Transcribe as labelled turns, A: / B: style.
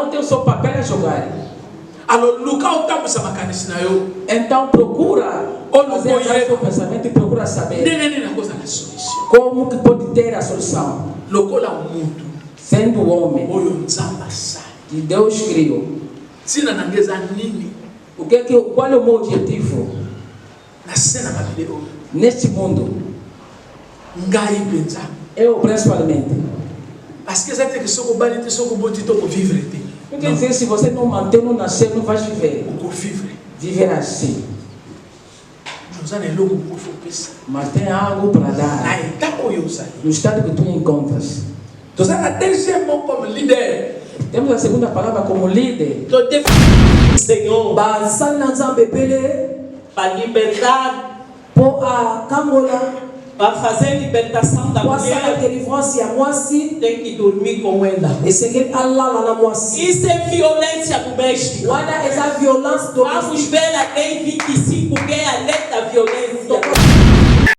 A: não tem o seu papel a jogar.
B: Alors Luca otamu samakanisi na yo.
A: Então procura fazer o seu pensamento e procura saber
B: Nene na coisa na solução.
A: como que pode ter a solução.
B: Lokola mundo.
A: Sendo o homem
B: Oyo nzamba sai.
A: que Deus criou.
B: Sina nangeza nini?
A: Qual é o meu objetivo
B: Na cena mabile
A: neste mundo?
B: Ngai pensa.
A: Eu principalmente.
B: Parce que ça te que soko bali te soko boti to ko vivre te.
A: Quer dizer, se você não manter, não nascer, não vai viver.
B: Ko vivre.
A: Viver assim.
B: Nous allons logo ko fo pesa.
A: Mas tem algo para dar.
B: Na etapa oyo sai.
A: No estado que tu encontras.
B: Tu ça na deuxièmement comme leader.
A: Temos a segunda palavra como líder.
B: To def Senhor
C: basali na nzambe pele
D: para libertar,
C: po akangola
D: para fazer libertação da
C: po asala
D: mulher,
C: délivrance ya mwasi
D: tem que dormir com ela.
C: esengeli alala na mwasi.
D: Isso é violência doméstica.
C: Wana eza violence
D: Vamos
C: domestique.
D: ver a lei 25, que é a lei da violência.